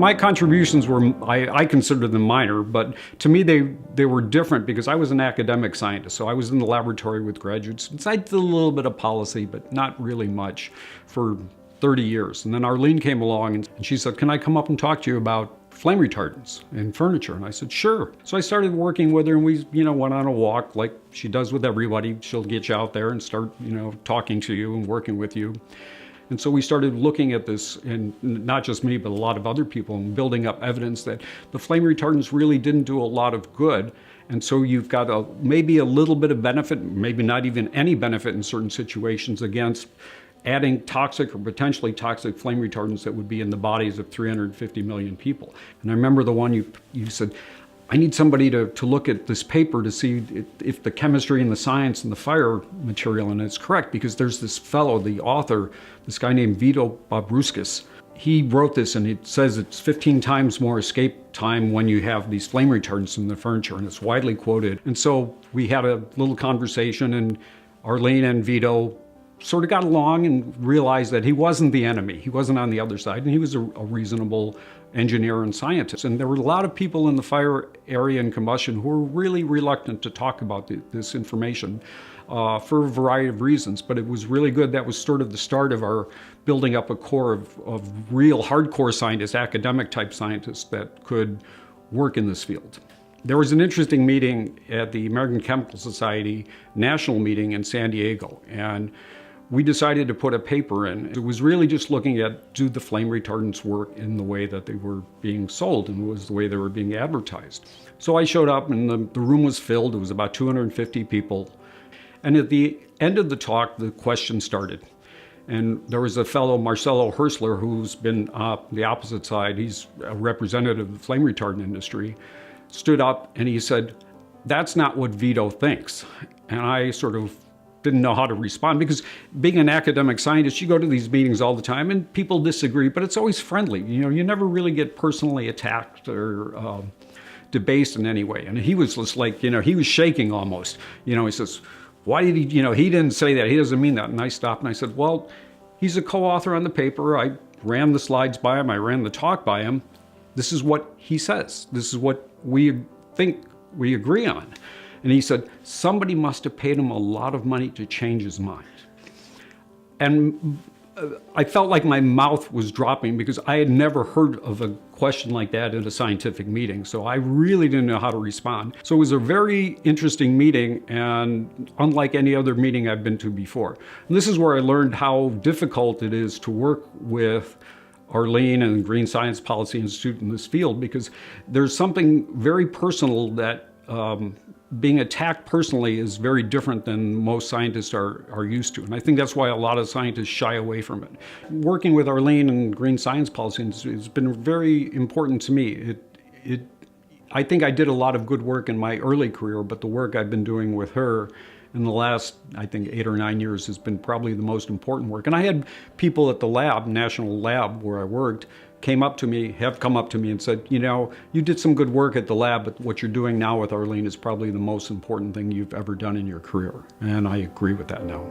My contributions were, I consider them minor, but to me they were different because I was an academic scientist. So I was in the laboratory with graduate students. I did a little bit of policy, but not really much for 30 years. And then Arlene came along and she said, "Can I come up and talk to you about flame retardants in furniture?" And I said, "Sure." So I started working with her, and we, went on a walk like she does with everybody. She'll get you out there and start, talking to you and working with you. And so we started looking at this, and not just me, but a lot of other people, and building up evidence that the flame retardants really didn't do a lot of good. And so you've got maybe a little bit of benefit, maybe not even any benefit in certain situations against adding toxic or potentially toxic flame retardants that would be in the bodies of 350 million people. And I remember the one you said, "I need somebody to look at this paper to see if the chemistry and the science and the fire material," and it's correct because there's this fellow, the author, this guy named Vito Babruskis. He wrote this, and it says it's 15 times more escape time when you have these flame retardants in the furniture, and it's widely quoted. And so we had a little conversation, and Arlene and Vito sort of got along and realized that he wasn't the enemy. He wasn't on the other side, and he was a reasonable engineer and scientist. And there were a lot of people in the fire area and combustion who were really reluctant to talk about this information for a variety of reasons. But it was really good. That was sort of the start of our building up a core of real hardcore scientists, academic type scientists that could work in this field. There was an interesting meeting at the American Chemical Society national meeting in San Diego, and we decided to put a paper in. It was really just looking at, do the flame retardants work in the way that they were being sold and was the way they were being advertised. So I showed up, and the room was filled. It was about 250 people. And at the end of the talk, the question started. And there was a fellow, Marcelo Hersler, who's been the opposite side. He's a representative of the flame retardant industry, stood up and he said, "That's not what Vito thinks." And I sort of didn't know how to respond, because being an academic scientist, you go to these meetings all the time and people disagree, but it's always friendly. You never really get personally attacked or debased in any way. And he was just like, he was shaking almost. He says, "Why did he, he didn't say that. He doesn't mean that." And I stopped and I said, "Well, he's a co-author on the paper. I ran the slides by him. I ran the talk by him. This is what he says. This is what we think we agree on." And he said, "Somebody must have paid him a lot of money to change his mind." And I felt like my mouth was dropping because I had never heard of a question like that at a scientific meeting. So I really didn't know how to respond. So it was a very interesting meeting, and unlike any other meeting I've been to before. And this is where I learned how difficult it is to work with Arlene and Green Science Policy Institute in this field, because there's something very personal that being attacked personally is very different than most scientists are used to. And I think that's why a lot of scientists shy away from it. Working with Arlene and Green Science Policy Institute has been very important to me. I think I did a lot of good work in my early career, but the work I've been doing with her in the last, I think, 8 or 9 years has been probably the most important work. And I had people at the lab, national lab where I worked, have come up to me and said, "You did some good work at the lab, but what you're doing now with Arlene is probably the most important thing you've ever done in your career." And I agree with that now.